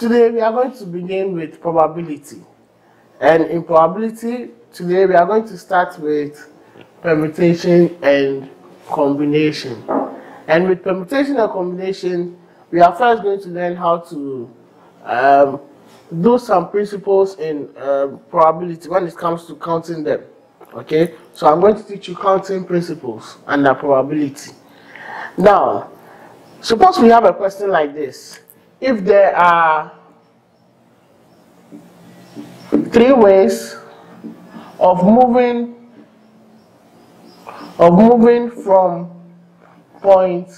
today we are going to begin with probability. And in probability, today we are going to start with permutation and combination. And with permutation and combination, we are first going to learn how to do some principles in probability when it comes to counting them. Okay, so I'm going to teach you counting principles under probability. Now, suppose we have a question like this. If there are 3 ways of moving from point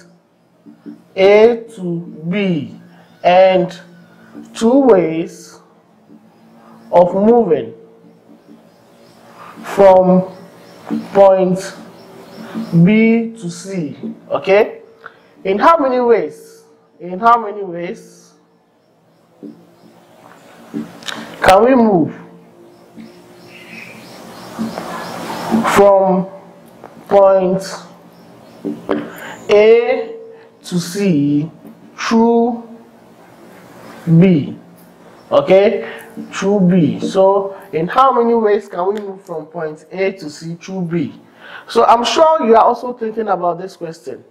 A to B and 2 ways of moving from point B to C, okay? In how many ways? In how many ways can we move from point A to C through B? Okay, through B. So in how many ways can we move from point A to C through B? So I'm sure you are also thinking about this question.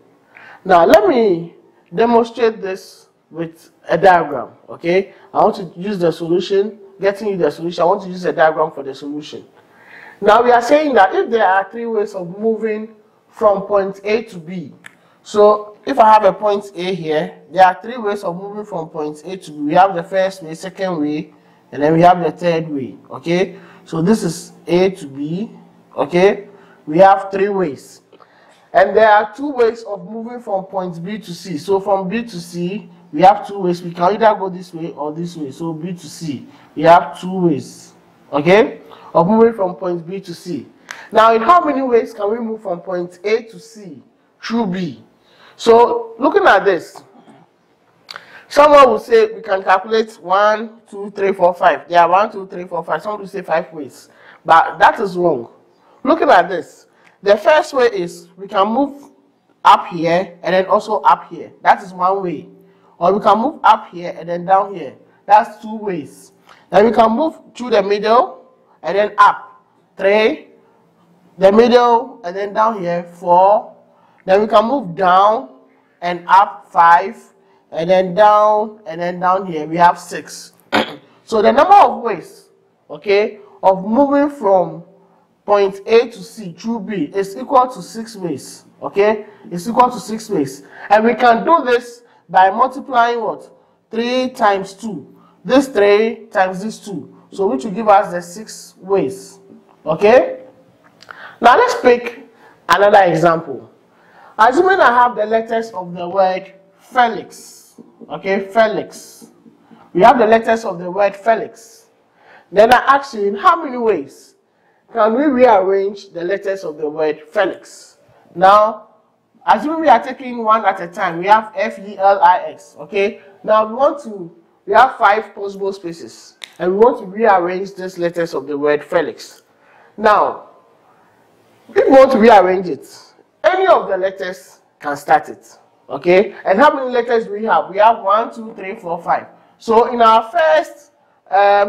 Now let me demonstrate this with a diagram. Okay, I want to use the solution, getting you the solution. I want to use a diagram for the solution. Now we are saying that if there are 3 ways of moving from point A to B, so if I have a point A here, there are 3 ways of moving from point A to B. We have the first way, second way, and then we have the third way. Okay, so this is A to B. Okay, we have 3 ways, and there are 2 ways of moving from point B to C. So from B to C, we have 2 ways. We can either go this way or this way. So B to C, we have 2 ways. Okay, of moving from point B to C. Now, in how many ways can we move from point A to C through B? So, looking at this, someone will say we can calculate 1, 2, 3, 4, 5. There are 1, 2, 3, 4, 5. Some will say 5 ways, but that is wrong. Looking at this, the first way is we can move up here and then also up here. That is 1 way. Or we can move up here and then down here. That's 2 ways. Then we can move through the middle and then up 3, the middle and then down here 4. Then we can move down and up 5, and then down here we have 6. So the number of ways, okay, of moving from point A to C through B is equal to 6 ways. Okay, it's equal to 6 ways, and we can do this by multiplying what? 3 times 2. This 3 times this 2. So which will give us the 6 ways. Okay. Now let's pick another example. Assuming I have the letters of the word Felix. Okay, Felix. We have the letters of the word Felix. Then I ask you, in how many ways can we rearrange the letters of the word Felix? Now, assuming we are taking one at a time, we have F-E-L-I-X. Okay, now we have 5 possible spaces, and we want to rearrange these letters of the word Felix. Now, if we want to rearrange it, any of the letters can start it. Okay, and how many letters do we have? We have 1, 2, 3, 4, 5. So in our first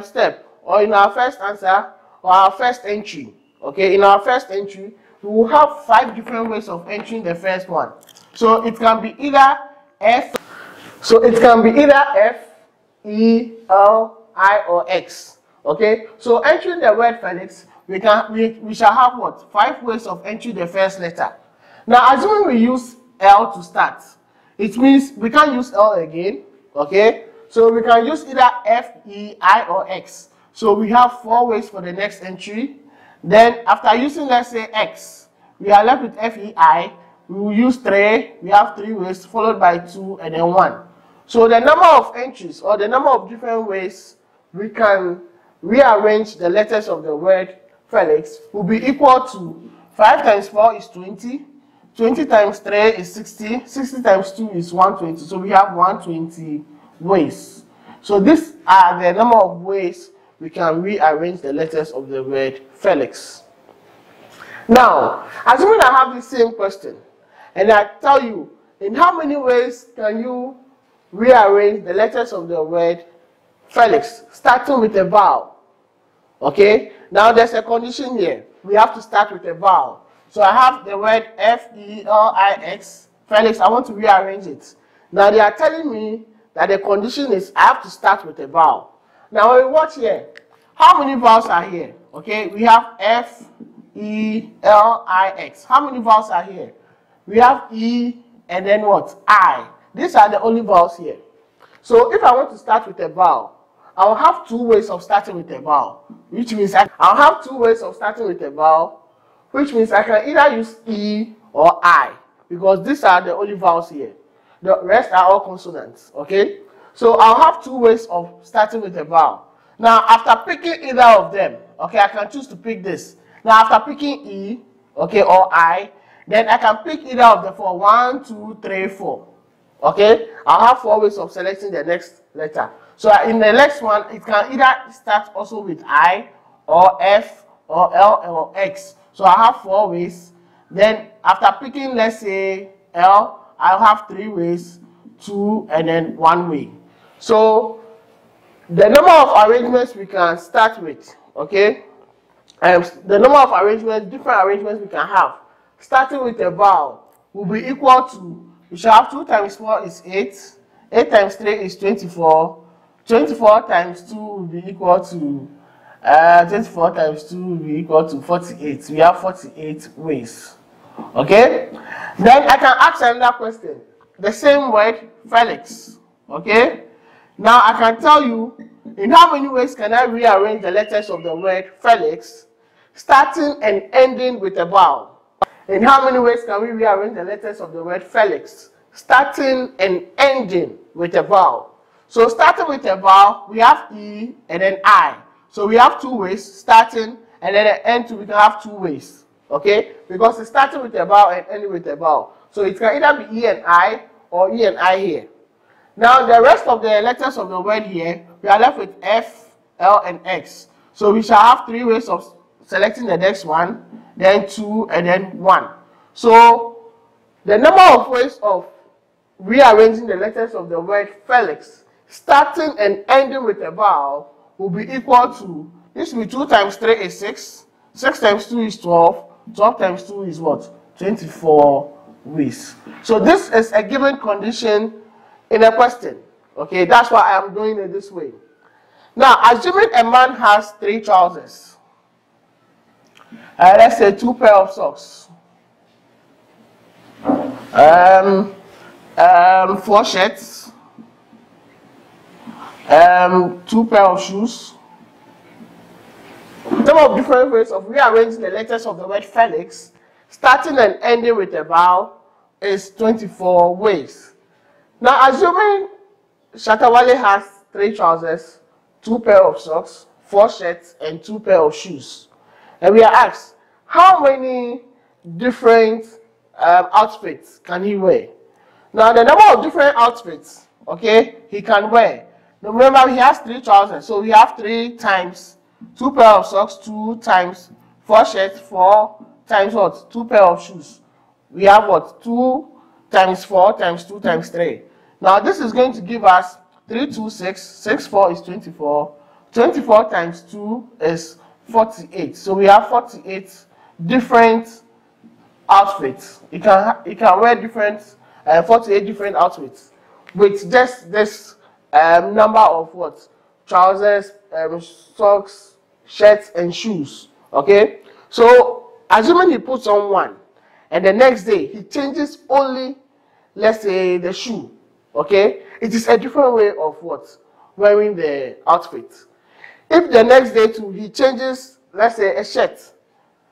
step, or in our first answer, or our first entry, okay, in our first entry, we will have 5 different ways of entering the first one. So it can be either F, E, L, I, or X. Okay, so entering the word Felix, we shall have what? 5 ways of entering the first letter. Now, assuming we use L to start, it means we can't use L again. Okay, so we can use either F, E, I, or X. So we have 4 ways for the next entry. Then after using, let's say, X, we are left with F, E, I. We will use 3. We have 3 ways followed by 2 and then 1. So the number of entries, or the number of different ways we can rearrange the letters of the word Felix will be equal to 5 times 4 is 20. 20 times 3 is 60. 60 times 2 is 120. So we have 120 ways. So these are the number of ways we can rearrange the letters of the word Felix. Now, assuming I have the same question, and I tell you, in how many ways can you rearrange the letters of the word Felix, starting with a vowel. Okay, now there's a condition here. We have to start with a vowel. So I have the word F-E-L-I-X. Felix, I want to rearrange it. Now they are telling me that the condition is I have to start with a vowel. Now when we watch here, how many vowels are here? Okay, we have F-E-L-I-X. How many vowels are here? We have E and then what? I. These are the only vowels here. So if I want to start with a vowel, I'll have two ways of starting with a vowel, which means I'll have two ways of starting with a vowel, which means I can either use E or I, because these are the only vowels here. The rest are all consonants, okay? So I'll have two ways of starting with a vowel. Now, after picking either of them, okay, I can choose to pick this. Now, after picking E, okay, or I, then I can pick either of the four. 1, 2, 3, 4. Okay, I'll have four ways of selecting the next letter. So in the next one, it can either start also with I, or F, or L, or X. So I have four ways. Then after picking, let's say L, I'll have three ways, 2, and then 1 way. So the number of arrangements we can start with, okay, the number of arrangements, different arrangements we can have, starting with a vowel, will be equal to, we shall have 2 times 4 is 8, 8 times 3 is 24, 24 times 2 will be equal to, 24 times 2 will be equal to 48. We have 48 ways. Okay? Then I can ask another question. The same word, Felix. Okay? Now I can tell you, in how many ways can I rearrange the letters of the word Felix, starting and ending with a vowel? In how many ways can we rearrange the letters of the word Felix, starting and ending with a vowel? So starting with a vowel, we have E and then I. So we have two ways, starting, and then at end we can have two ways. Okay? Because it's starting with a vowel and ending with a vowel. So it can either be E and I or E and I here. Now the rest of the letters of the word here, we are left with F, L, and X. So we shall have three ways of selecting the next one, then 2, and then 1. So the number of ways of rearranging the letters of the word Felix, starting and ending with a vowel, will be equal to, this will be 2 times 3 is 6, 6 times 2 is 12, 12 times 2 is what? 24 ways. So this is a given condition in a question. Okay, that's why I am doing it this way. Now, assuming a man has 3 trousers, let's say 2 pair of socks, 4 shirts, 2 pair of shoes. Some of different ways of rearranging the letters of the word Felix, starting and ending with a vowel, is 24 ways. Now, assuming Shatawale has 3 trousers, 2 pair of socks, 4 shirts, and 2 pair of shoes, and we are asked, how many different outfits can he wear? Now, the number of different outfits, okay, he can wear. Now, remember, he has 3 trousers, so we have 3 times 2 pair of socks, 2 times 4 shirts, 4 times what? 2 pair of shoes. We have what? 2 times 4 times 2 times 3. Now, this is going to give us 3, 2, 6. 6, 4 is 24. 24 times 2 is 48. So we have 48 different outfits. You can wear different 48 different outfits with just this number of what? Trousers, socks, shirts, and shoes. Okay? So assuming he puts on one, and the next day he changes only, let's say, the shoe. Okay? It is a different way of what? Wearing the outfit. If the next day too he changes, let's say, a shirt,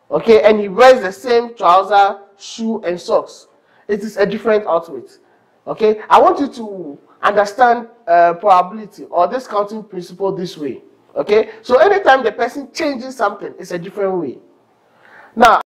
okay, and he wears the same trouser, shoe, and socks, it is a different outfit. Okay? I want you to understand probability or this counting principle this way. Okay? So anytime the person changes something, it's a different way. Now,